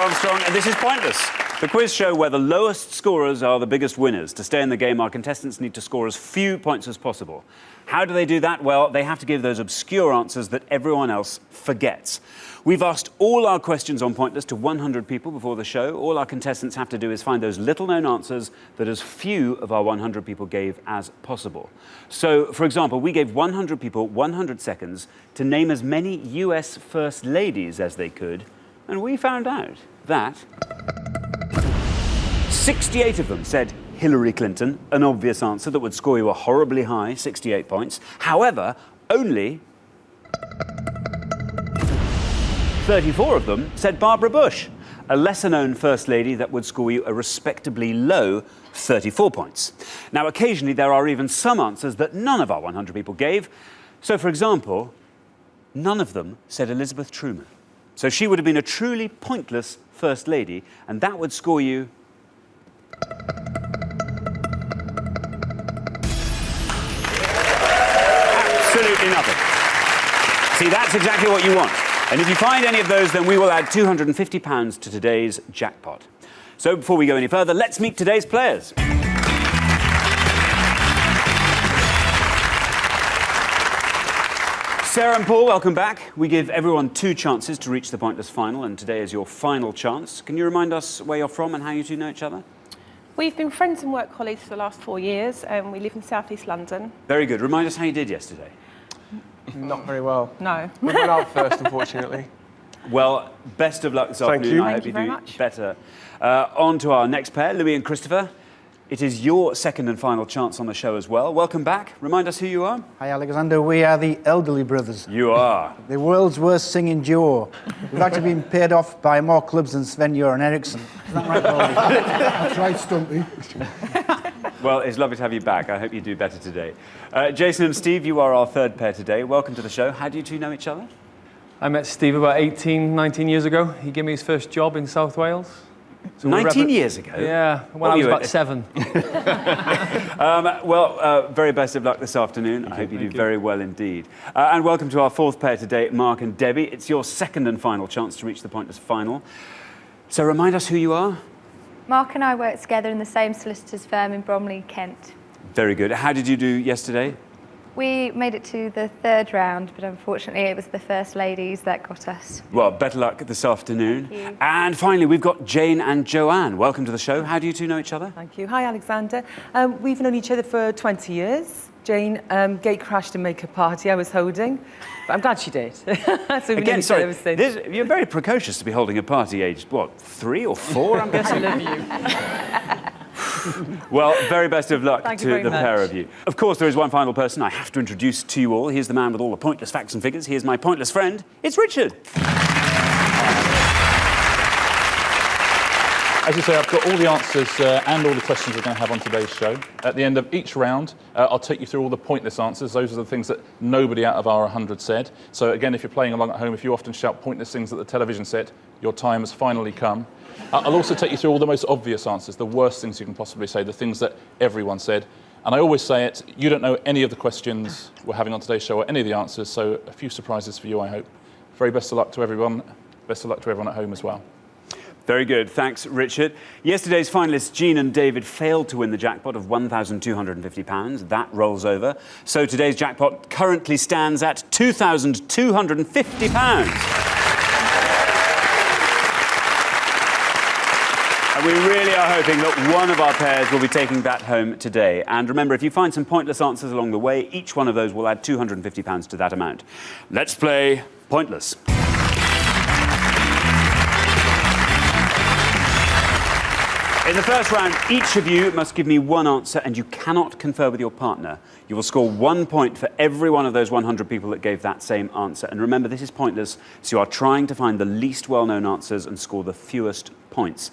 Armstrong, and this is Pointless, the quiz show where the lowest scorers are the biggest winners. To stay in the game, our contestants need to score as few points as possible. How do they do that? Well, they have to give those obscure answers that everyone else forgets. We've asked all our questions on Pointless to 100 people before the show. All our contestants have to do is find those little-known answers that as few of our 100 people gave as possible. So, for example, we gave 100 people 100 seconds to name as many US First Ladies as they could, and we found out that 68 of them said Hillary Clinton, an obvious answer that would score you a horribly high 68 points. However, only 34 of them said Barbara Bush, a lesser-known First Lady that would score you a respectably low 34 points. Now, occasionally there are even some answers that none of our 100 people gave. So, for example, none of them said Elizabeth Truman. So she would have been a truly pointless First Lady, and that would score you absolutely nothing. See, that's exactly what you want. And if you find any of those, then we will add £250 to today's jackpot. So before we go any further, let's meet today's players. Sarah and Paul, welcome back. We give everyone 2 chances to reach the Pointless final, and today is your final chance. Can you remind us where you're from and how you two know each other? We've been friends and work colleagues for the last 4 years, and we live in South East London. Very good. Remind us how you did yesterday. Not very well. No. We went out first, unfortunately. Well, best of luck this afternoon. I hope you do better. On to our next pair, Louis and Christopher. It is your second and final chance on the show as well. Welcome back. Remind us who you are. Hi, Alexander. We are the Elderly Brothers. You are. The world's worst singing duo. We've actually been paid off by more clubs than Sven-Göran Eriksson. Isn't that right, Paulie? That's right, Stumpy. Well, it's lovely to have you back. I hope you do better today. Jason and Steve, you are our third pair today. Welcome to the show. How do you two know each other? I met Steve about 18, 19 years ago. He gave me his first job in South Wales. So 19 years ago? Yeah, when I was about 7. Very best of luck this afternoon. I hope you do very well indeed. And welcome to our fourth pair today, Mark and Debbie. It's your second and final chance to reach the Pointless final. So remind us who you are. Mark and I work together in the same solicitors firm in Bromley, Kent. Very good. How did you do yesterday? We made it to the 3rd round, but unfortunately it was the First Ladies that got us. Well, better luck this afternoon. Thank you. And finally, we've got Jane and Joanne. Welcome to the show. How do you two know each other? Thank you. Hi, Alexander. We've known each other for 20 years. Jane gate crashed a makeup party I was holding, but I'm glad she did. So we've known each other ever since. You're very precocious to be holding a party aged, what, 3 or 4, I'm guessing? I love you. Well, very best of luck Thank you to very the much. pair of you. Of course, there is one final person I have to introduce to you all. Here's the man with all the pointless facts and figures. Here's my pointless friend. It's Richard. As you say, I've got all the answers and all the questions we're going to have on today's show. At the end of each round, I'll take you through all the pointless answers. Those are the things that nobody out of our 100 said. So again, if you're playing along at home, if you often shout pointless things at the television set, your time has finally come. I'll also take you through all the most obvious answers, the worst things you can possibly say, the things that everyone said. And I always say it, you don't know any of the questions we're having on today's show or any of the answers, so a few surprises for you, I hope. Very best of luck to everyone. Best of luck to everyone at home as well. Very good. Thanks, Richard. Yesterday's finalists, Jean and David, failed to win the jackpot of £1,250. That rolls over. So today's jackpot currently stands at £2,250. And we really are hoping that one of our pairs will be taking that home today. And remember, if you find some pointless answers along the way, each one of those will add £250 to that amount. Let's play Pointless. In the first round, each of you must give me one answer, and you cannot confer with your partner. You will score 1 point for every one of those 100 people that gave that same answer. And remember, this is pointless, so you are trying to find the least well-known answers and score the fewest points.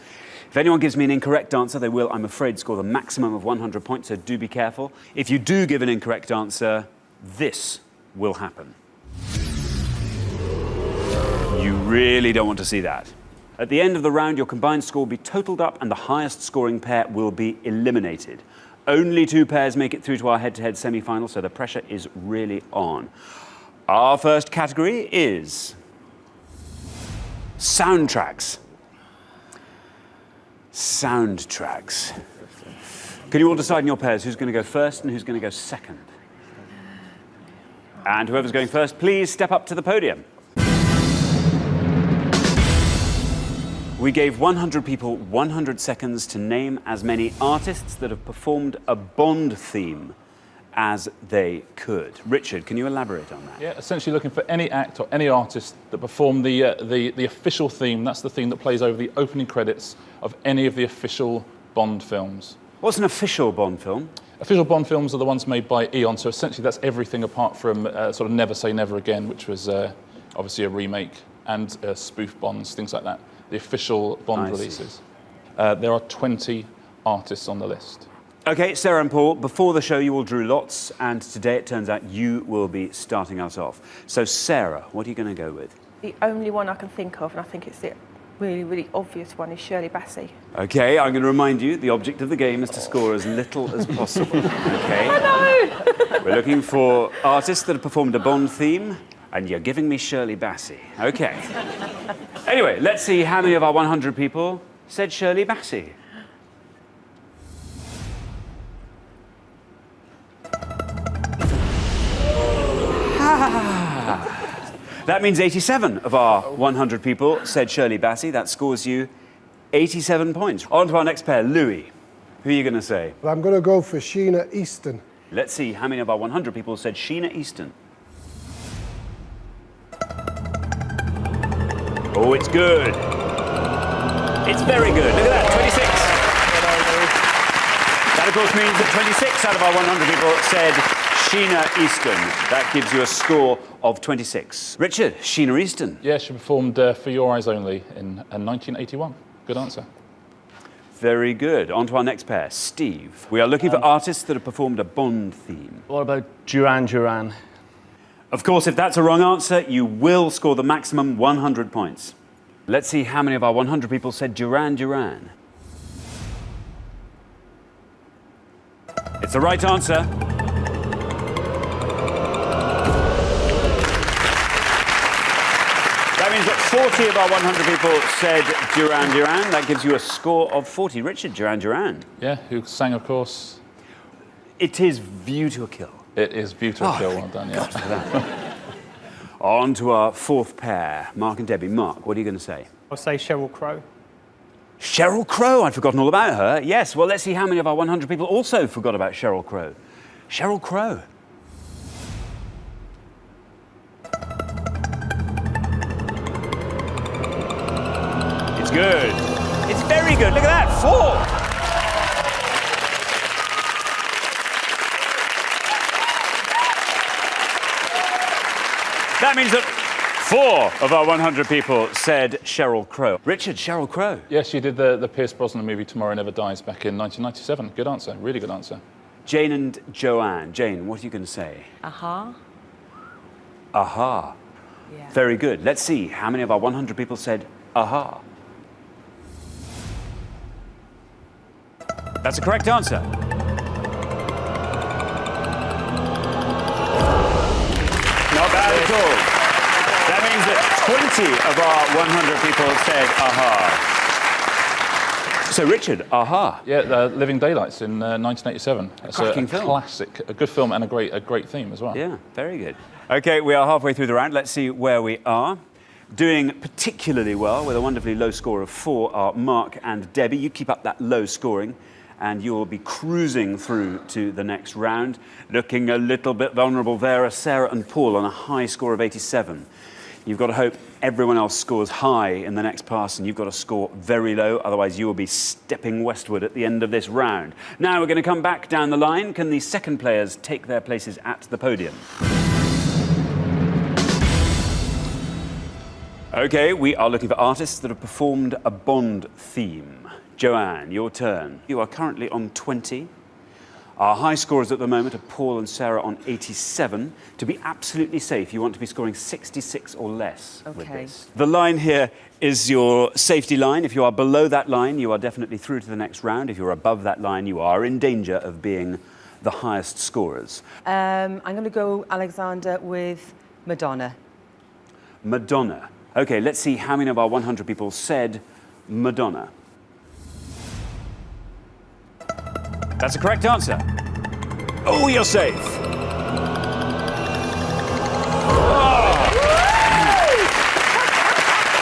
If anyone gives me an incorrect answer, they will, I'm afraid, score the maximum of 100 points, so do be careful. If you do give an incorrect answer, this will happen. You really don't want to see that. At the end of the round, your combined score will be totalled up and the highest scoring pair will be eliminated. Only 2 pairs make it through to our head-to-head semi-final, so the pressure is really on. Our first category is soundtracks. Soundtracks. Can you all decide in your pairs who's going to go first and who's going to go second? And whoever's going first, please step up to the podium. We gave 100 people 100 seconds to name as many artists that have performed a Bond theme as they could. Richard, can you elaborate on that? Yeah, essentially looking for any act or any artist that performed the official theme. That's the theme that plays over the opening credits of any of the official Bond films. What's an official Bond film? Official Bond films are the ones made by Eon, so essentially that's everything apart from sort of Never Say Never Again, which was obviously a remake, and spoof Bonds, things like that. The official Bond releases. There are 20 artists on the list. Okay, Sarah and Paul, before the show you all drew lots, and today it turns out you will be starting us off. So Sarah, what are you going to go with? The only one I can think of, and I think it's the really, really obvious one, is Shirley Bassey. Okay, I'm going to remind you, the object of the game is to score as little as possible. Okay? I know! We're looking for artists that have performed a Bond theme, and you're giving me Shirley Bassey. Okay. Anyway, let's see how many of our 100 people said Shirley Bassey. That means 87 of our 100 people said Shirley Bassey. That scores you 87 points. On to our next pair, Louis. Who are you going to say? Well, I'm going to go for Sheena Easton. Let's see how many of our 100 people said Sheena Easton. Oh, it's good. It's very good. Look at that, 26. That, of course, means that 26 out of our 100 people said Sheena Easton. That gives you a score of 26. Richard, Sheena Easton. Yeah, she performed For Your Eyes Only in 1981. Good answer. Very good. On to our next pair, Steve. We are looking for artists that have performed a Bond theme. What about Duran Duran? Of course, if that's a wrong answer, you will score the maximum 100 points. Let's see how many of our 100 people said Duran Duran. It's the right answer. That means that 40 of our 100 people said Duran Duran. That gives you a score of 40. Richard, Duran Duran. Yeah, who sang, of course? It is View to a Kill. It is View to a Kill. Well done, yeah. On to our fourth pair, Mark and Debbie. Mark, what are you going to say? I'll say Sheryl Crow. Sheryl Crow, I'd forgotten all about her. Yes, well, let's see how many of our 100 people also forgot about Sheryl Crow. Sheryl Crow. It's good. It's very good. Look at that, 4. That means that 4 of our 100 people said Sheryl Crow. Richard, Sheryl Crow. Yes, she did the Pierce Brosnan movie Tomorrow Never Dies back in 1997. Good answer, really good answer. Jane and Joanne. Jane, what are you going to say? Aha. Aha. Yeah. Very good. Let's see how many of our 100 people said aha. That's a correct answer. Not bad at all. That means that 20 of our 100 people said aha. So, Richard, aha. Yeah, Living Daylights in 1987. It's cracking a film. classic, a good film and a great theme as well. Yeah, very good. Okay, we are halfway through the round. Let's see where we are. Doing particularly well with a wonderfully low score of 4 are Mark and Debbie. You keep up that low scoring and you will be cruising through to the next round. Looking a little bit vulnerable there are Sarah and Paul on a high score of 87. You've got to hope everyone else scores high in the next pass and you've got to score very low, otherwise you will be stepping westward at the end of this round. Now we're going to come back down the line. Can the second players take their places at the podium? Okay, we are looking for artists that have performed a Bond theme. Joanne, your turn. You are currently on 20. Our high scorers at the moment are Paul and Sarah on 87. To be absolutely safe, you want to be scoring 66 or less with Okay. this. The line here is your safety line. If you are below that line, you are definitely through to the next round. If you're above that line, you are in danger of being the highest scorers. I'm going to go, Alexander, with Madonna. Madonna. Okay, let's see how many of our 100 people said Madonna. That's a correct answer. Oh, you're safe.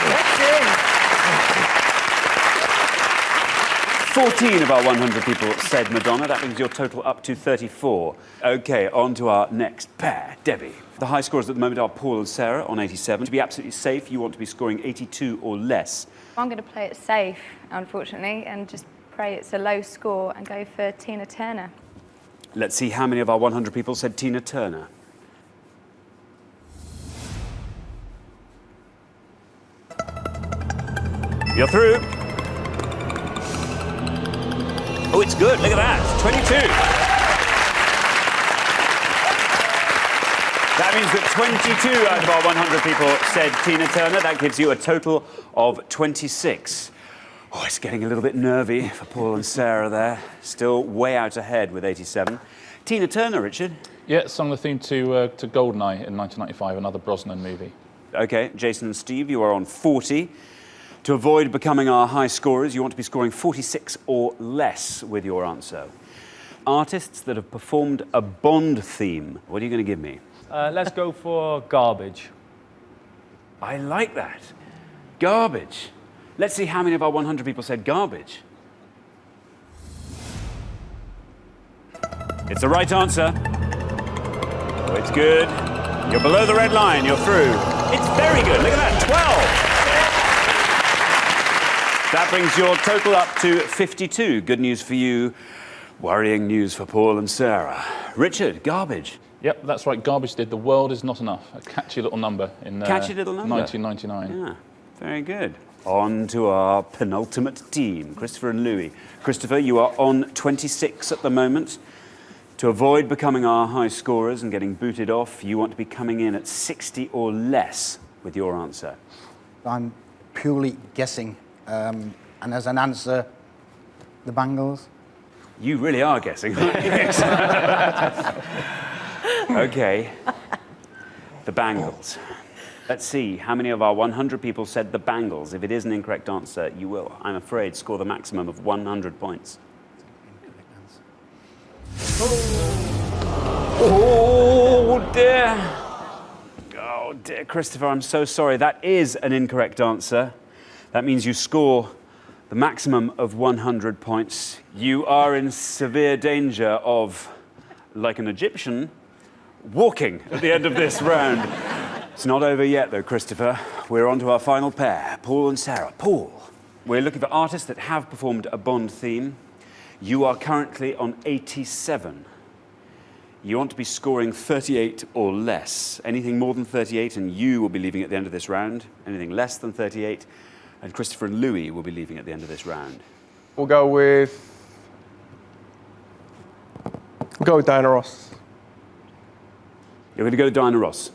That's in. 14 of our 100 people said Madonna. That brings your total up to 34. OK, on to our next pair. Debbie. The high scorers at the moment are Paul and Sarah on 87. To be absolutely safe, you want to be scoring 82 or less. I'm going to play it safe, unfortunately, and just pray it's a low score and go for Tina Turner. Let's see how many of our 100 people said Tina Turner. You're through. Oh, it's good. Look at that. 22. That means that 22 out of our 100 people said Tina Turner. That gives you a total of 26. Oh, it's getting a little bit nervy for Paul and Sarah there. Still way out ahead with 87. Tina Turner, Richard. Yeah, sung the theme to GoldenEye in 1995, another Brosnan movie. OK, Jason and Steve, you are on 40. To avoid becoming our high scorers, you want to be scoring 46 or less with your answer. Artists that have performed a Bond theme. What are you going to give me? Let's go for Garbage. I like that. Garbage. Let's see how many of our 100 people said Garbage. It's the right answer. Oh, it's good. You're below the red line. You're through. It's very good. Look at that. 12. That brings your total up to 52. Good news for you. Worrying news for Paul and Sarah. Richard, Garbage. Yep, that's right. Garbage did The World Is Not Enough. A catchy little number in Catchy little number. 1999. Yeah, very good. On to our penultimate team, Christopher and Louis. Christopher, you are on 26 at the moment. To avoid becoming our high scorers and getting booted off, you want to be coming in at 60 or less with your answer. I'm purely guessing. And as an answer, the Bangles. You really are guessing, aren't you? OK. The Bangles. Let's see how many of our 100 people said the Bangles. If it is an incorrect answer, you will, I'm afraid, score the maximum of 100 points. Oh, dear. Oh, dear, Christopher, I'm so sorry. That is an incorrect answer. That means you score the maximum of 100 points. You are in severe danger of, like an Egyptian, walking at the end of this round. It's not over yet, though, Christopher. We're on to our final pair, Paul and Sarah. Paul, we're looking for artists that have performed a Bond theme. You are currently on 87. You want to be scoring 38 or less. Anything more than 38, and you will be leaving at the end of this round. Anything less than 38, and Christopher and Louis will be leaving at the end of this round. We'll go with Diana Ross. You're going to go Diana Ross.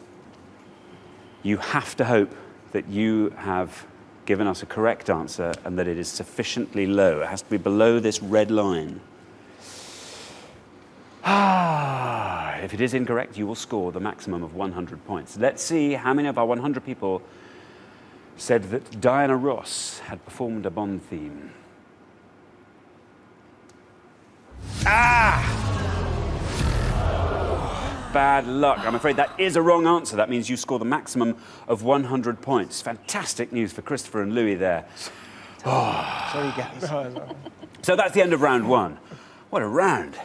You have to hope that you have given us a correct answer and that it is sufficiently low. It has to be below this red line. If it is incorrect, you will score the maximum of 100 points. Let's see how many of our 100 people said that Diana Ross had performed a Bond theme. Bad luck. I'm afraid that is a wrong answer. That means you score the maximum of 100 points. Fantastic news for Christopher and Louis there. Sorry, guys. So that's the end of round one. What a round.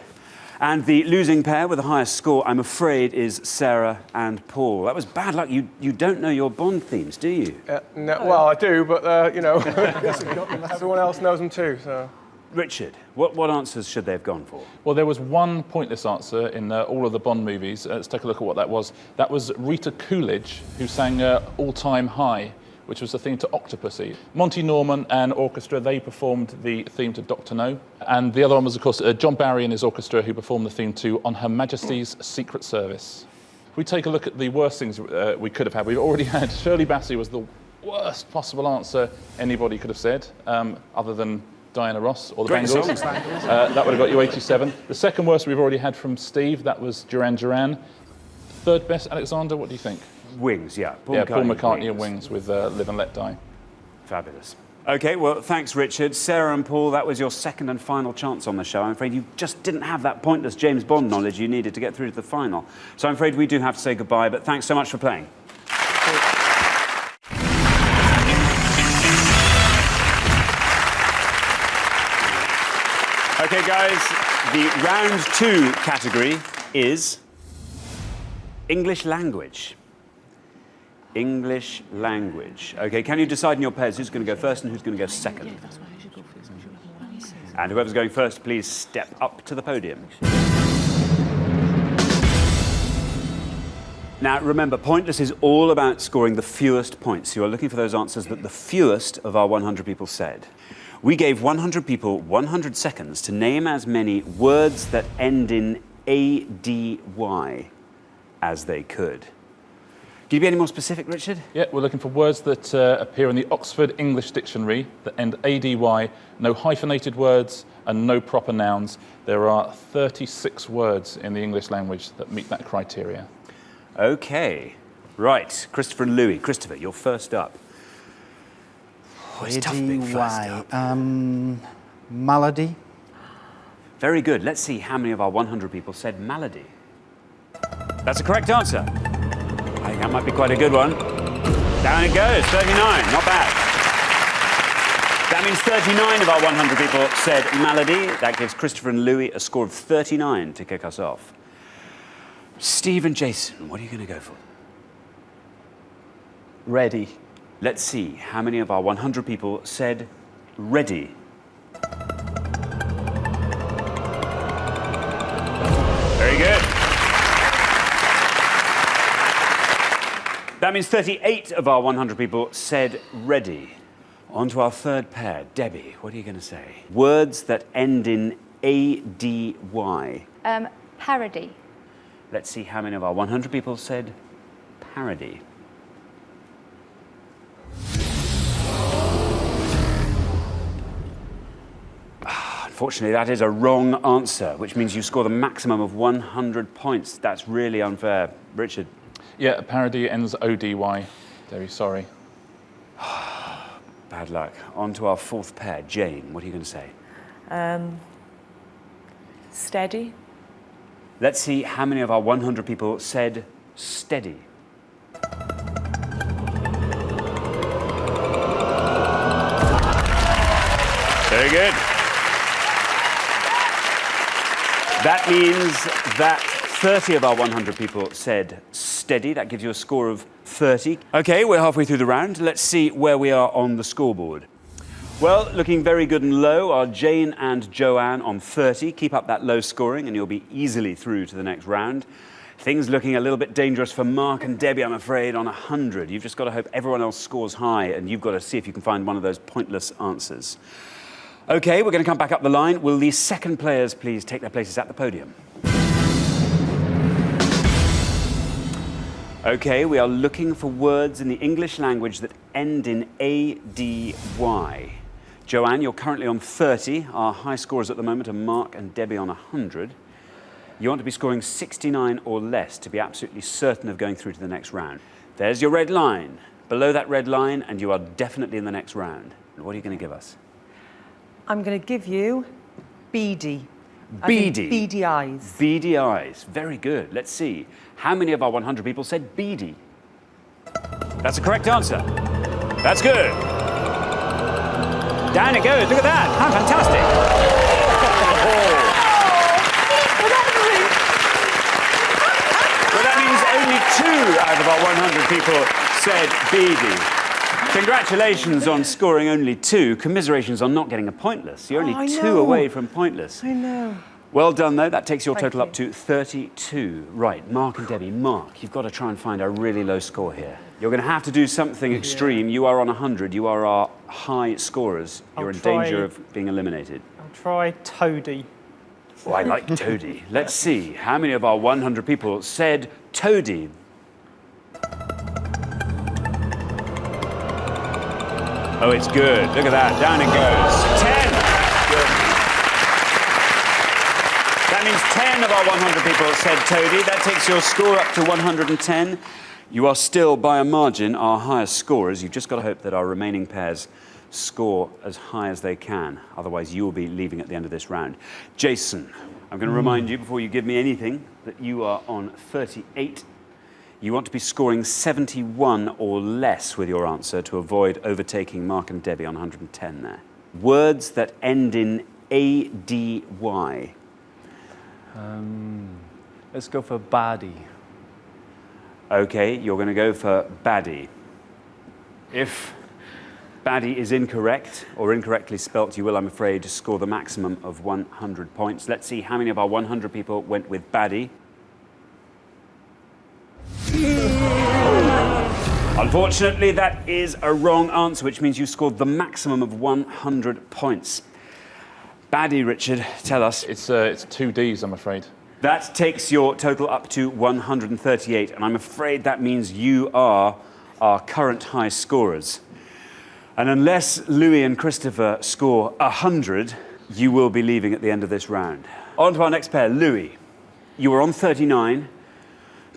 And the losing pair with the highest score, I'm afraid, is Sarah and Paul. That was bad luck. You don't know your Bond themes, do you? No, well, I do, but, you know, everyone else knows them too, so... Richard, what answers should they have gone for? Well, there was one pointless answer in all of the Bond movies. Let's take a look at what that was. That was Rita Coolidge, who sang All Time High, which was the theme to Octopussy. Monty Norman and orchestra, they performed the theme to Dr. No. And the other one was, of course, John Barry and his orchestra, who performed the theme to On Her Majesty's Secret Service. If we take a look at the worst things we could have had, we've already had Shirley Bassey was the worst possible answer anybody could have said, other than Diana Ross or the Great Bangles. songs. That would have got you 87. The second worst we've already had from Steve, that was Duran Duran. Third best, Alexander, what do you think? Wings, yeah. Paul McCartney and Wings with Live and Let Die. Fabulous. OK, well, thanks, Richard. Sarah and Paul, that was your second and final chance on the show. I'm afraid you just didn't have that pointless James Bond knowledge you needed to get through to the final. So I'm afraid we do have to say goodbye, but thanks so much for playing. OK, guys, the round 2 category is English language. English language. OK, can you decide in your pairs who's going to go first and who's going to go second? And whoever's going first, please step up to the podium. Now, remember, Pointless is all about scoring the fewest points. You are looking for those answers that the fewest of our 100 people said. We gave 100 people 100 seconds to name as many words that end in ADY as they could. Can you be any more specific, Richard? Yeah, we're looking for words that appear in the Oxford English Dictionary that end ADY, no hyphenated words and no proper nouns. There are 36 words in the English language that meet that criteria. OK. Right, Christopher and Louis. Christopher, you're first up. Oh, it's tough being first up. Malady. Very good. Let's see how many of our 100 people said malady. That's a correct answer. I think that might be quite a good one. Down it goes, 39, not bad. That means 39 of our 100 people said malady. That gives Christopher and Louis a score of 39 to kick us off. Steve and Jason, what are you going to go for? Ready. Let's see how many of our 100 people said ready. Very good. That means 38 of our 100 people said ready. On to our third pair. Debbie, what are you going to say? Words that end in ADY. Parody. Let's see how many of our 100 people said parody. Unfortunately, that is a wrong answer, which means you score the maximum of 100 points. That's really unfair. Richard? Yeah, parody ends ODY. Very sorry. Bad luck. On to our fourth pair. Jane, what are you going to say? Steady. Let's see how many of our 100 people said steady. Very good. That means that 30 of our 100 people said steady. That gives you a score of 30. OK, we're halfway through the round. Let's see where we are on the scoreboard. Well, looking very good and low are Jane and Joanne on 30. Keep up that low scoring and you'll be easily through to the next round. Things looking a little bit dangerous for Mark and Debbie, I'm afraid, on 100. You've just got to hope everyone else scores high and you've got to see if you can find one of those pointless answers. OK, we're going to come back up the line. Will the second players please take their places at the podium? OK, we are looking for words in the English language that end in ADY. Joanne, you're currently on 30. Our high scorers at the moment are Mark and Debbie on 100. You want to be scoring 69 or less to be absolutely certain of going through to the next round. There's your red line. Below that red line, and you are definitely in the next round. What are you going to give us? I'm going to give you beady. Beady. Beady eyes. Beady eyes. Very good. Let's see. How many of our 100 people said beady? That's a correct answer. That's good. Down it goes. Look at that. How fantastic. Well, that means only 2 out of our 100 people said beady. Congratulations on scoring only 2. Commiserations on not getting a pointless. You're only 2 away from pointless. I know. Well done, though. That takes your Thank total you. up to 32. Right, Mark and Debbie. Mark, you've got to try and find a really low score here. You're going to have to do something extreme. You are on 100. You are our high scorers. You're in danger of being eliminated. I'll try toady. Oh, I like toady. Let's see. How many of our 100 people said toady? Oh, it's good. Look at that. Down it goes. 10. That means 10 of our 100 people said toady. That takes your score up to 110. You are still, by a margin, our highest scorers. You've just got to hope that our remaining pairs score as high as they can. Otherwise, you'll be leaving at the end of this round. Jason, I'm going to remind you before you give me anything that you are on 38. You want to be scoring 71 or less with your answer to avoid overtaking Mark and Debbie on 110 there. Words that end in A-D-Y. Let's go for baddie. Okay, you're going to go for baddie. If baddie is incorrect or incorrectly spelt, you will, I'm afraid, score the maximum of 100 points. Let's see how many of our 100 people went with baddie. Unfortunately, that is a wrong answer, which means you scored the maximum of 100 points. Baddie, Richard, tell us. It's 2 Ds, I'm afraid. That takes your total up to 138, and I'm afraid that means you are our current high scorers. And unless Louis and Christopher score 100, you will be leaving at the end of this round. On to our next pair. Louis, you are on 39.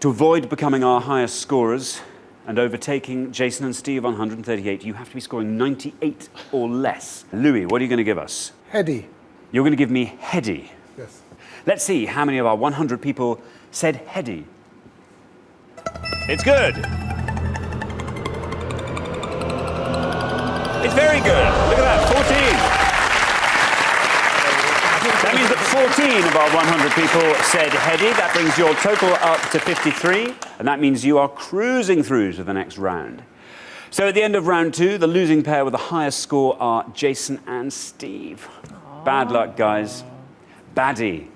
To avoid becoming our highest scorers and overtaking Jason and Steve on 138, you have to be scoring 98 or less. Louis, what are you going to give us? Heady. You're going to give me heady. Yes. Let's see how many of our 100 people said heady. It's good. It's very good. Look at that, 14. That means that 14 of our 100 people said heady. That brings your total up to 53, and that means you are cruising through to the next round. So at the end of round 2, the losing pair with the highest score are Jason and Steve. Bad luck, guys. Baddie.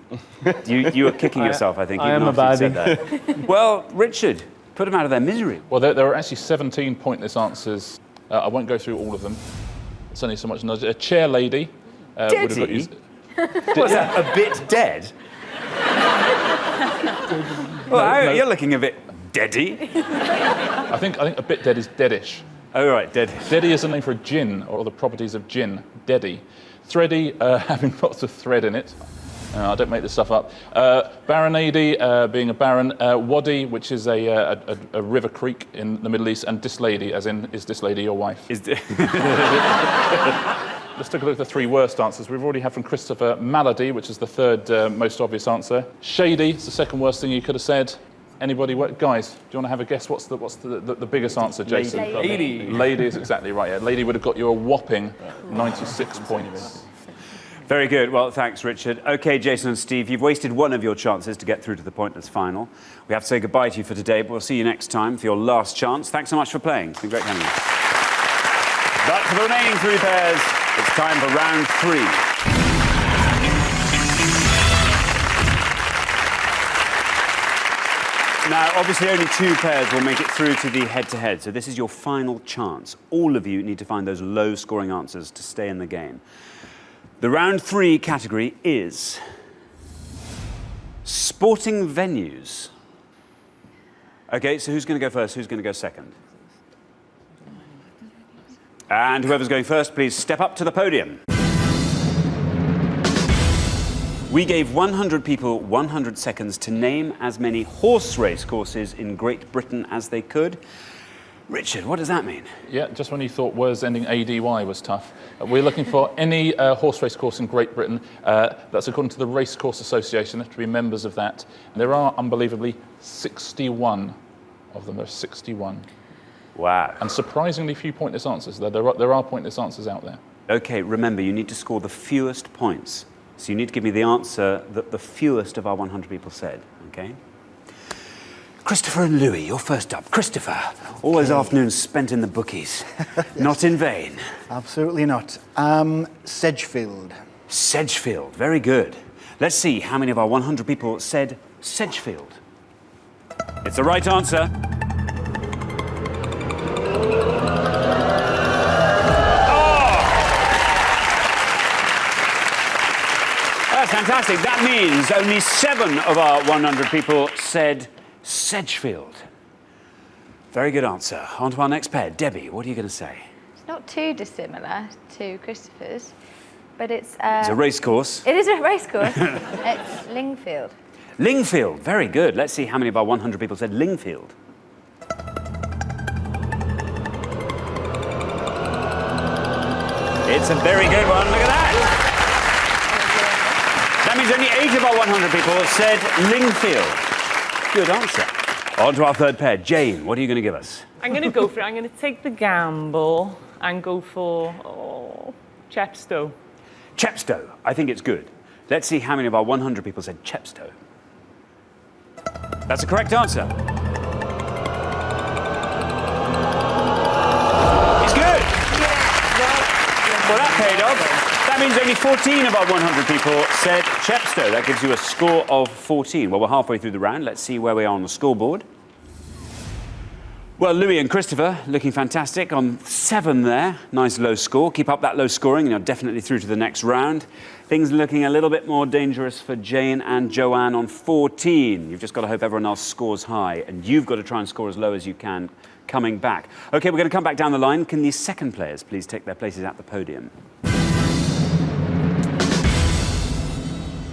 You are kicking yourself, I think. I even am a after you baddie. said that. Well, Richard, put them out of their misery. Well, there are actually 17 pointless answers. I won't go through all of them. It's only so much knowledge. A chair lady. Would have got you. Was that a bit dead? Well, you're looking a bit deady. I think a bit dead is deadish. Oh, right, dead. Deady is a name for a gin, or the properties of gin. Deady. Thready, having lots of thread in it. I don't make this stuff up. Baronady, being a baron. Wadi, which is a river creek in the Middle East. And Dislady, as in, is this lady your wife? Let's take a look at the 3 worst answers. We've already had from Christopher malady, which is the 3rd most obvious answer. Shady is the 2nd worst thing you could have said. Anybody? Guys, do you want to have a guess? What's the biggest answer, Jason? Lady. Lady is exactly right. Yeah, lady would have got you a whopping 96 points. Very good. Well, thanks, Richard. OK, Jason and Steve, you've wasted one of your chances to get through to the pointless final. We have to say goodbye to you for today, but we'll see you next time for your last chance. Thanks so much for playing. It's been great having you. But for the remaining 3 pairs, it's time for round 3. Now, obviously, only 2 pairs will make it through to the head-to-head, so this is your final chance. All of you need to find those low-scoring answers to stay in the game. The round 3 category is sporting venues. OK, so who's going to go first? Who's going to go second? And whoever's going first, please step up to the podium. We gave 100 people 100 seconds to name as many horse race courses in Great Britain as they could. Richard, what does that mean? Yeah, just when you thought words ending ADY was tough. We're looking for any horse race course in Great Britain. That's according to the Racecourse Association. They have to be members of that. And there are, unbelievably, 61 of them. There are 61. Wow. And surprisingly few pointless answers. There are pointless answers out there. OK, remember, you need to score the fewest points. So you need to give me the answer that the fewest of our 100 people said, OK? Christopher and Louis, you're first up. Christopher, all those afternoons spent in the bookies. Yes. Not in vain. Absolutely not. Sedgefield. Sedgefield, very good. Let's see how many of our 100 people said Sedgefield. It's the right answer. That's fantastic. That means only 7 of our 100 people said Sedgefield. Very good answer. On to our next pair. Debbie, what are you going to say? It's not too dissimilar to Christopher's, but it's It's a racecourse. It is a racecourse. It's Lingfield. Lingfield, very good. Let's see how many of our 100 people said Lingfield. That's a very good one. Look at that. That means only 8 of our 100 people said Lingfield. Good answer. On to our third pair. Jane, what are you going to give us? I'm going to go for it. I'm going to take the gamble and go for Chepstow. Chepstow. I think it's good. Let's see how many of our 100 people said Chepstow. That's a correct answer. It's good. Well, that paid off. That means only 14 of our 100 people said Chepstow. That gives you a score of 14. Well, we're halfway through the round. Let's see where we are on the scoreboard. Well, Louis and Christopher looking fantastic on 7 there. Nice low score. Keep up that low scoring and you're definitely through to the next round. Things looking a little bit more dangerous for Jane and Joanne on 14. You've just got to hope everyone else scores high and you've got to try and score as low as you can coming back. OK, we're going to come back down the line. Can the second players please take their places at the podium?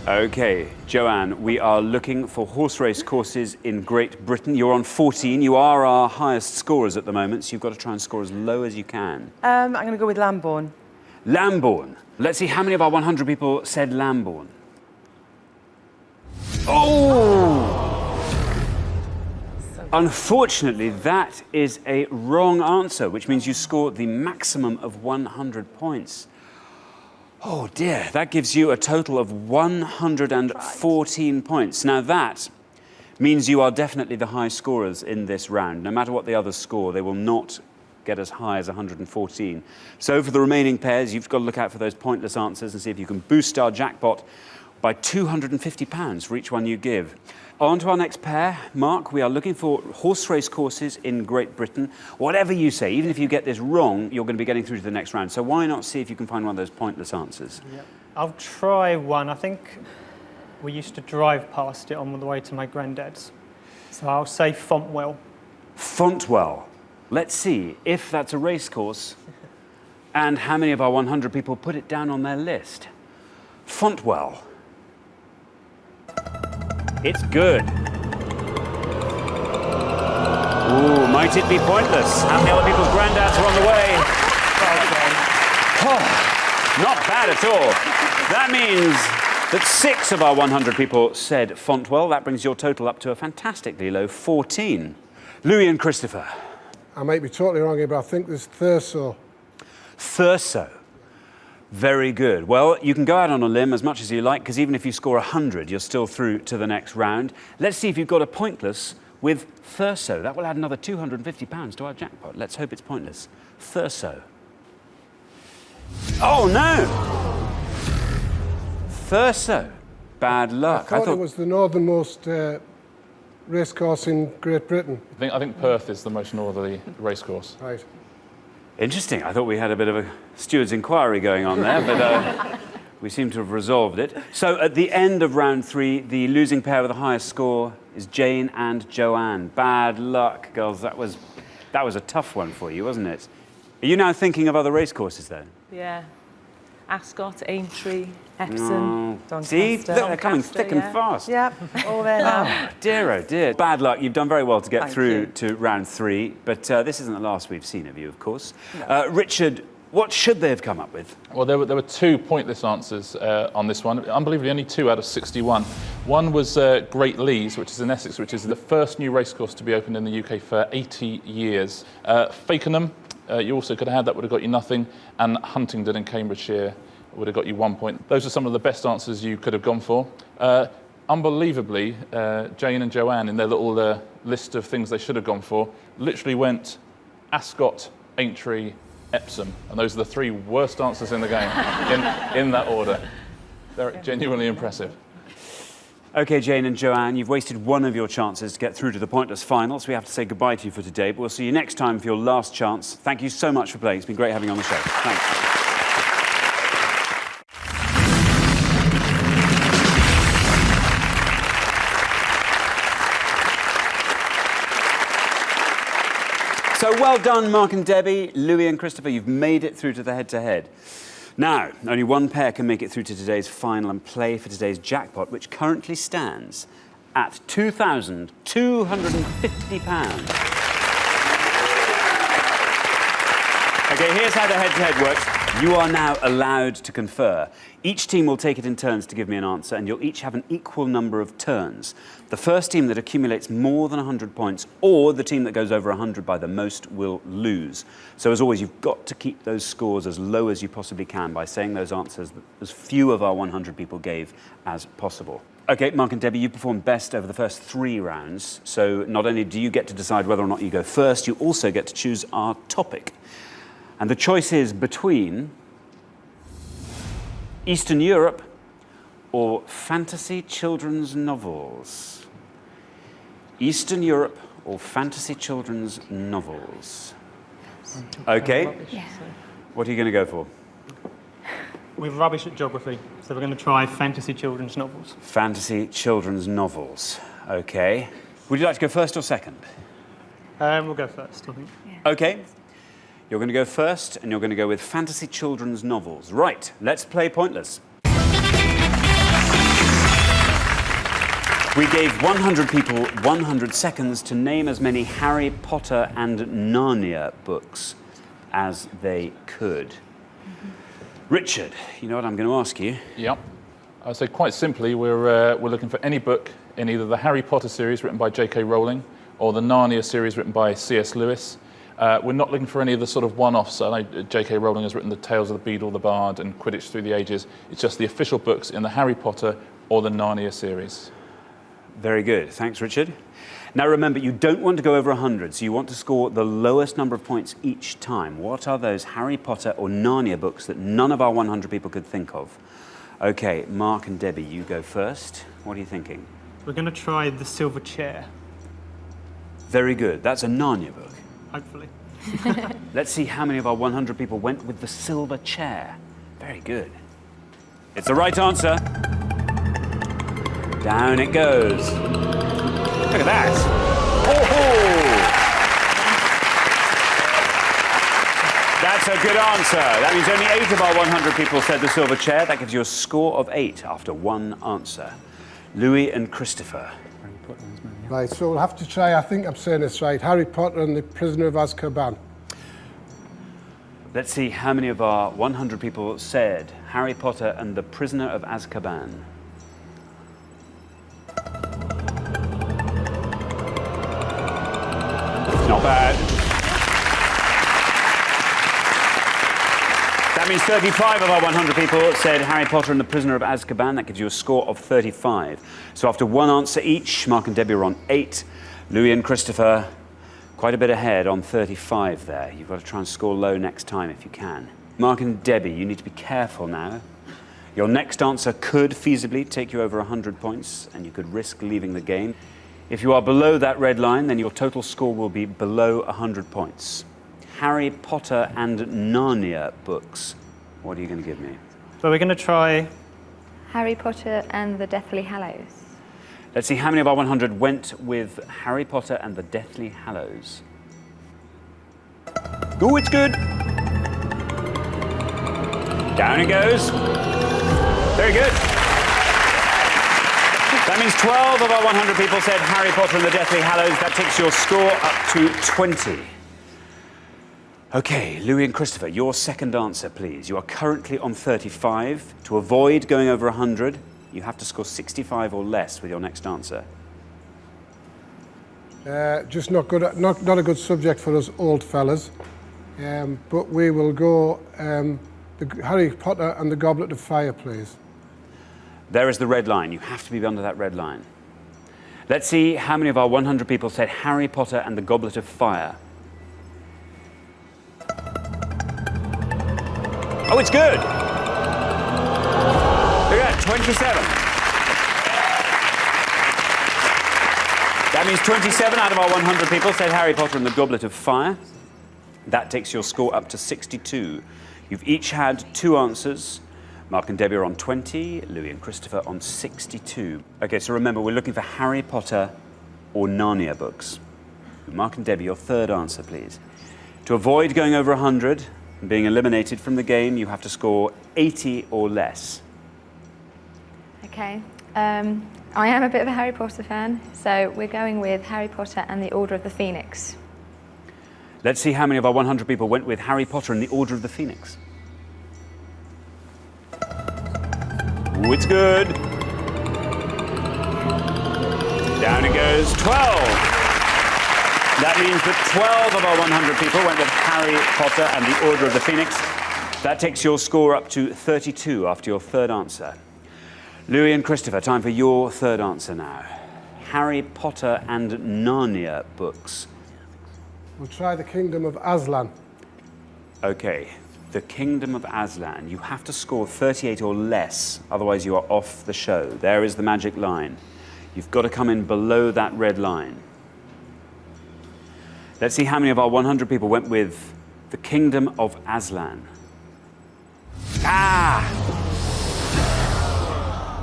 OK, Joanne, we are looking for horse race courses in Great Britain. You're on 14. You are our highest scorers at the moment, so you've got to try and score as low as you can. I'm going to go with Lambourne. Lambourne. Let's see how many of our 100 people said Lambourne. Oh! Unfortunately, that is a wrong answer, which means you scored the maximum of 100 points. Oh dear, that gives you a total of 114 points. Now that means you are definitely the high scorers in this round. No matter what the others score, they will not get as high as 114. So for the remaining pairs, you've got to look out for those pointless answers and see if you can boost our jackpot by £250 for each one you give. On to our next pair. Mark, we are looking for horse race courses in Great Britain. Whatever you say, even if you get this wrong, you're going to be getting through to the next round. So why not see if you can find one of those pointless answers? Yep. I'll try one. I think we used to drive past it on the way to my granddad's. So I'll say Fontwell. Fontwell. Let's see if that's a race course and how many of our 100 people put it down on their list. Fontwell. It's good. Ooh, might it be pointless? How many other people's granddads are on the way? Oh, not bad at all. That means that 6 of our 100 people said Fontwell. That brings your total up to a fantastically low 14. Louis and Christopher. I might be totally wrong here, but I think there's Thurso. Thurso. Very good. Well, you can go out on a limb as much as you like, because even if you score 100, you're still through to the next round. Let's see if you've got a pointless with Thurso. That will add another £250 to our jackpot. Let's hope it's pointless. Thurso. Oh, no! Thurso. Bad luck. I thought it was the northernmost racecourse in Great Britain. I think Perth is the most northerly racecourse. Right. Interesting. I thought we had a bit of a steward's inquiry going on there, but we seem to have resolved it. So at the end of round 3, the losing pair with the highest score is Jane and Joanne. Bad luck, girls. That was a tough one for you, wasn't it? Are you now thinking of other racecourses, then? Yeah. Ascot, Aintree, Epsom, Doncaster. See, they're coming thick and fast. Yep, all there now. Oh, dear, oh dear. Bad luck. You've done very well to get through to round 3, but this isn't the last we've seen of you, of course. No. Richard, what should they have come up with? Well, there were 2 pointless answers on this one. Unbelievably, only 2 out of 61. One was Great Leys, which is in Essex, which is the first new racecourse to be opened in the UK for 80 years. Fakenham, you also could have had, that would have got you nothing, and Huntingdon in Cambridgeshire would have got you 1 point. Those are some of the best answers you could have gone for. Unbelievably, Jane and Joanne, in their little list of things they should have gone for, literally went Ascot, Aintree, Epsom, and those are the 3 worst answers in the game, in that order. They're genuinely impressive. OK, Jane and Joanne, you've wasted one of your chances to get through to the pointless final, so we have to say goodbye to you for today, but we'll see you next time for your last chance. Thank you so much for playing. It's been great having you on the show. Thanks. So well done, Mark and Debbie, Louis and Christopher. You've made it through to the head-to-head. Now, only one pair can make it through to today's final and play for today's jackpot, which currently stands at £2,250. OK, here's how the head-to-head works. You are now allowed to confer. Each team will take it in turns to give me an answer, and you'll each have an equal number of turns. The first team that accumulates more than 100 points, or the team that goes over 100 by the most, will lose. So as always, you've got to keep those scores as low as you possibly can by saying those answers that as few of our 100 people gave as possible. OK, Mark and Debbie, you performed best over the first 3 rounds. So not only do you get to decide whether or not you go first, you also get to choose our topic. And the choice is between Eastern Europe or fantasy children's novels. Eastern Europe or fantasy children's novels. OK. Yeah. What are you going to go for? We're rubbish at geography, so we're going to try fantasy children's novels. Fantasy children's novels. OK. Would you like to go first or second? We'll go first, I think. OK. You're going to go first, and you're going to go with fantasy children's novels. Right, let's play Pointless. We gave 100 people 100 seconds to name as many Harry Potter and Narnia books as they could. Richard, you know what I'm going to ask you? Yep. So quite simply, we're looking for any book in either the Harry Potter series written by J.K. Rowling or the Narnia series written by C.S. Lewis. We're not looking for any of the sort of one-offs. I know J.K. Rowling has written The Tales of the Beadle, the Bard and Quidditch Through the Ages. It's just the official books in the Harry Potter or the Narnia series. Very good. Thanks, Richard. Now remember, you don't want to go over 100, so you want to score the lowest number of points each time. What are those Harry Potter or Narnia books that none of our 100 people could think of? OK, Mark and Debbie, you go first. What are you thinking? We're going to try The Silver Chair, Very good. That's a Narnia book. hopefully. Let's see how many of our 100 people went with The Silver Chair. Very good. It's the right answer. Down it goes. Look at that. Oh-ho! That's a good answer. That means only 8 of our 100 people said The Silver Chair. That gives you a score of 8 after one answer. Louis and Christopher. Right, so we'll have to try, I think I'm saying this right, Harry Potter and the Prisoner of Azkaban. Let's see how many of our 100 people said Harry Potter and the Prisoner of Azkaban. Not bad. That means 35 of our 100 people said Harry Potter and the Prisoner of Azkaban. That gives you a score of 35. So after one answer each, Mark and Debbie are on 8. Louis and Christopher, quite a bit ahead on 35 there. You've got to try and score low next time if you can. Mark and Debbie, you need to be careful now. Your next answer could feasibly take you over 100 points, and you could risk leaving the game. If you are below that red line, then your total score will be below 100 points. Harry Potter and Narnia books. What are you going to give me? So we're going to try Harry Potter and the Deathly Hallows. Let's see how many of our 100 went with Harry Potter and the Deathly Hallows. Oh, it's good. Down it goes. Very good. That means 12 of our 100 people said Harry Potter and the Deathly Hallows. That takes your score up to 20. OK, Louis and Christopher, your second answer, please. You are currently on 35. To avoid going over 100, you have to score 65 or less with your next answer. Just not a good subject for us old fellas. But we will go the Harry Potter and the Goblet of Fire, please. There is the red line. You have to be under that red line. Let's see how many of our 100 people said Harry Potter and the Goblet of Fire. Oh, it's good. Look at that, 27. That means 27 out of our 100 people said Harry Potter and the Goblet of Fire. That takes your score up to 62. You've each had 2 answers. Mark and Debbie are on 20, Louis and Christopher on 62. OK, so remember, we're looking for Harry Potter or Narnia books. Mark and Debbie, your third answer, please. To avoid going over 100 and being eliminated from the game, you have to score 80 or less. Okay. I am a bit of a Harry Potter fan, so we're going with Harry Potter and the Order of the Phoenix. Let's see how many of our 100 people went with Harry Potter and the Order of the Phoenix. Ooh, it's good. Down it goes, 12. That means that 12 of our 100 people went with Harry Potter and the Order of the Phoenix. That takes your score up to 32 after your third answer. Louis and Christopher, time for your third answer now. Harry Potter and Narnia books. We'll try The Kingdom of Aslan. Okay, The Kingdom of Aslan. You have to score 38 or less, otherwise you are off the show. There is the magic line. You've got to come in below that red line. Let's see how many of our 100 people went with The Kingdom of Aslan.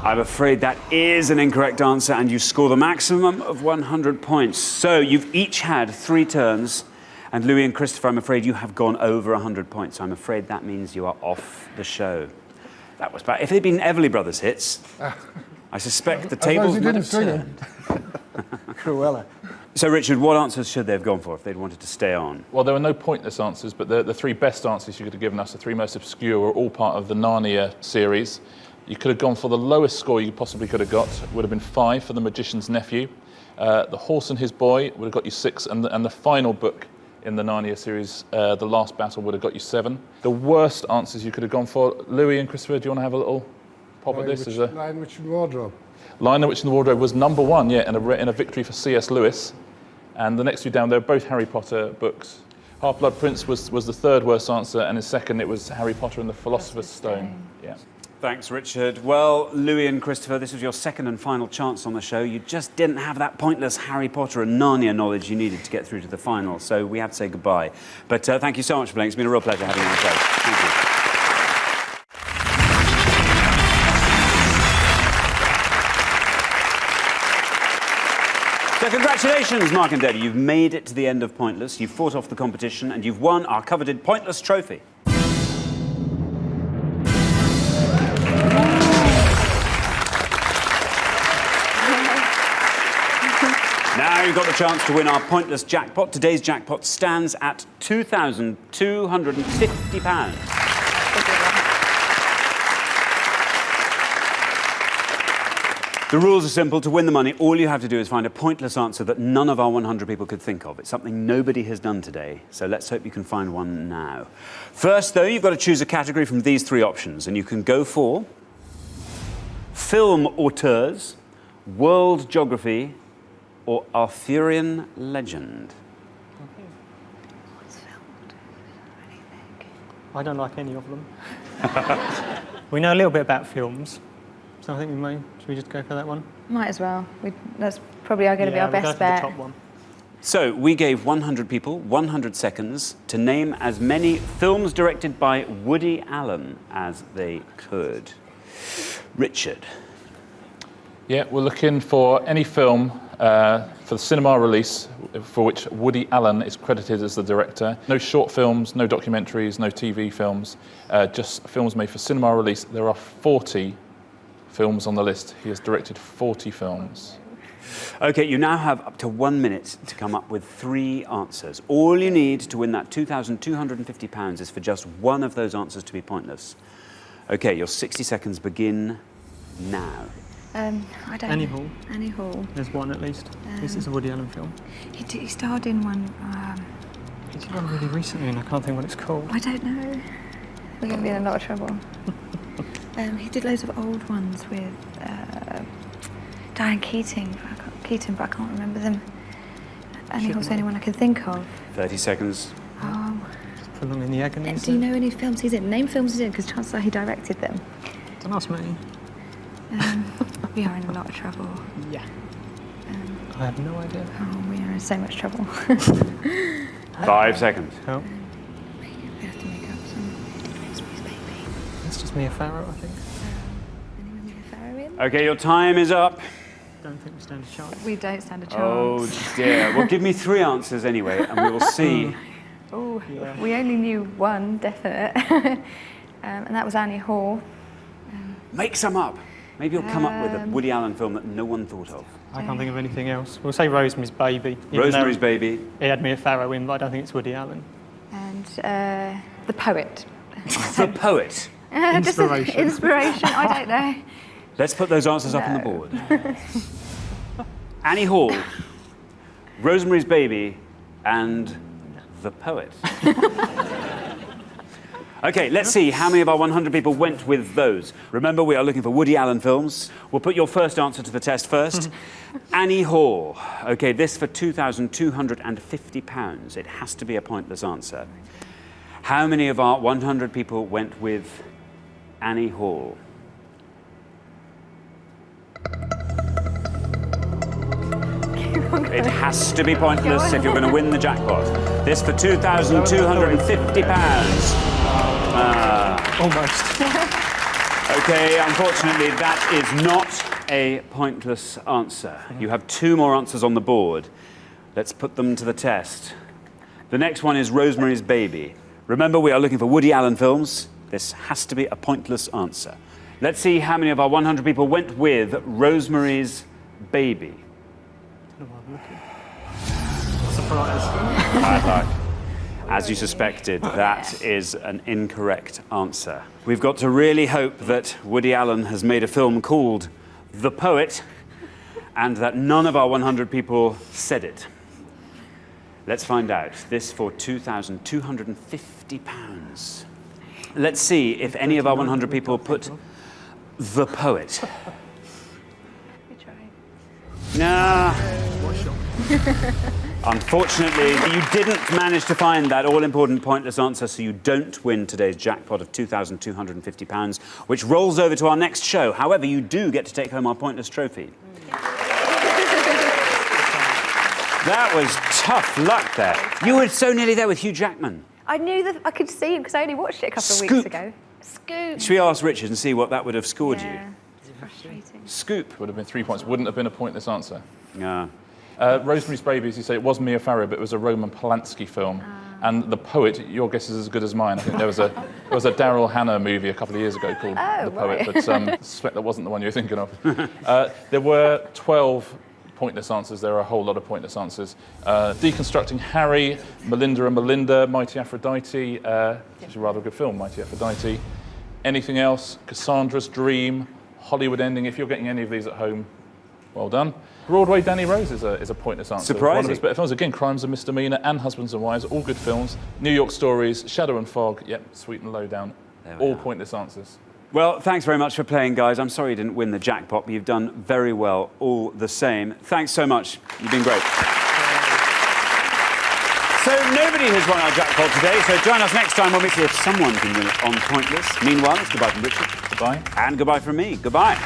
I'm afraid that is an incorrect answer, and you score the maximum of 100 points. So you've each had 3 turns, and Louis and Christopher, I'm afraid you have gone over 100 points. So I'm afraid that means you are off the show. That was bad. If they'd been Everly Brothers hits, I suspect the tables might have turned. Cruella. So, Richard, what answers should they have gone for if they'd wanted to stay on? Well, there were no pointless answers, but the 3 best answers you could have given us, the 3 most obscure, were all part of the Narnia series. You could have gone for the lowest score you possibly could have got. It would have been 5 for The Magician's Nephew. The Horse and His Boy would have got you 6, and the final book in the Narnia series, The Last Battle, would have got you 7. The worst answers you could have gone for, Louis and Christopher, do you want to have a little pop at this? Lion, Witch and Wardrobe. Lion, the Witch and the Wardrobe was number 1, yeah, in a victory for C.S. Lewis. And the next 2 down, they're both Harry Potter books. Half-Blood Prince was the third worst answer, and in second it was Harry Potter and the Philosopher's Stone. Yeah. Thanks, Richard. Well, Louis and Christopher, this was your second and final chance on the show. You just didn't have that pointless Harry Potter and Narnia knowledge you needed to get through to the final, so we have to say goodbye. But thank you so much for playing. It's been a real pleasure having you on the show. Thank you. So congratulations, Mark and Debbie. You've made it to the end of Pointless. You've fought off the competition and you've won our coveted Pointless trophy. Now you've got the chance to win our Pointless jackpot. Today's jackpot stands at £2,250. The rules are simple. To win the money, all you have to do is find a pointless answer that none of our 100 people could think of. It's something nobody has done today, so let's hope you can find one now. First, though, you've got to choose a category from these 3 options, and you can go for film auteurs, world geography, or Arthurian legend. I don't like any of them. We know a little bit about films, so I think should we just go for that one? Might as well. That's probably going to be our best bet. The top one. So we gave 100 people 100 seconds to name as many films directed by Woody Allen as they could. Richard. Yeah, we're looking for any film for the cinema release for which Woody Allen is credited as the director. No short films, no documentaries, no TV films, just films made for cinema release. There are 40 films on the list. He has directed 40 films. OK, you now have up to 1 minute to come up with 3 answers. All you need to win that £2,250 is for just one of those answers to be pointless. OK, your 60 seconds begin now. I don't Annie know. Hall. Annie Hall. There's one at least. This is a Woody Allen film. He starred in one. He did one really recently, and I can't think what it's called. I don't know. We're going to be in a lot of trouble. He did loads of old ones with Diane Keaton, but I can't remember them. Annie Hall's the only one I can think of. 30 seconds. Just put them in the agony. Do you know any films he's in? Name films he's in, because chances are he directed them. Don't ask me. We are in a lot of trouble. Yeah. I have no idea. Oh, we are in so much trouble. 5 seconds. Help. We have to make up some. Rosemary's Baby. It's just Mia Farrow, I think. Anyone Mia Farrow in? OK, your time is up. Don't think we stand a chance. We don't stand a chance. Oh, dear. Well, give me 3 answers anyway, and we will see. Oh, we only knew one definite, and that was Annie Hall. Make some up. Maybe you'll come up with a Woody Allen film that no one thought of. I can't think of anything else. We'll say Rosemary's Baby. Rosemary's Baby. He had Mia Farrow in, but I don't think it's Woody Allen. And The Poet. The Poet. Just Inspiration. inspiration, I don't know. Let's put those answers up on the board. Annie Hall, Rosemary's Baby, and The Poet. OK, let's see how many of our 100 people went with those. Remember, we are looking for Woody Allen films. We'll put your first answer to the test first. Annie Hall. OK, this for £2,250. It has to be a pointless answer. How many of our 100 people went with Annie Hall? It has to be pointless if you're going to win the jackpot. This for £2,250. Almost. OK, unfortunately, that is not a pointless answer. You have 2 more answers on the board. Let's put them to the test. The next one is Rosemary's Baby. Remember, we are looking for Woody Allen films. This has to be a pointless answer. Let's see how many of our 100 people went with Rosemary's Baby. Surprise. Bad luck. As you suspected, that is an incorrect answer. We've got to really hope that Woody Allen has made a film called The Poet and that none of our 100 people said it. Let's find out. This for £2,250. Let's see if any of our 100 people put The Poet. Nah. Unfortunately, you didn't manage to find that all-important pointless answer, so you don't win today's jackpot of £2,250, which rolls over to our next show. However, you do get to take home our pointless trophy. That was tough luck there. You were so nearly there with Hugh Jackman. I knew that I could see him because I only watched it a couple of weeks ago. Scoop. Should we ask Richard and see what that would have scored Yeah. you? It's frustrating. Scoop. Would have been 3 points. Wouldn't have been a pointless answer. Yeah. Rosemary's Baby, as you say, it was Mia Farrow, but it was a Roman Polanski film. And The Poet, your guess is as good as mine. I think there was a Daryl Hannah movie a couple of years ago called The Poet, but I suspect that wasn't the one you were thinking of. There were 12 pointless answers. There are a whole lot of pointless answers. Deconstructing Harry, Melinda and Melinda, Mighty Aphrodite, which is a rather good film, Mighty Aphrodite. Anything else? Cassandra's Dream, Hollywood Ending. If you're getting any of these at home, well done. Broadway Danny Rose is a pointless answer. Surprising. One of his better films. Again, Crimes and Misdemeanor and Husbands and Wives, all good films. New York Stories, Shadow and Fog, yep, Sweet and Lowdown, all pointless answers. Well, thanks very much for playing, guys. I'm sorry you didn't win the jackpot, but you've done very well all the same. Thanks so much. You've been great. So nobody has won our jackpot today, so join us next time when we see if someone can win it on Pointless. Meanwhile, it's goodbye from Richard. Goodbye. And goodbye from me. Goodbye.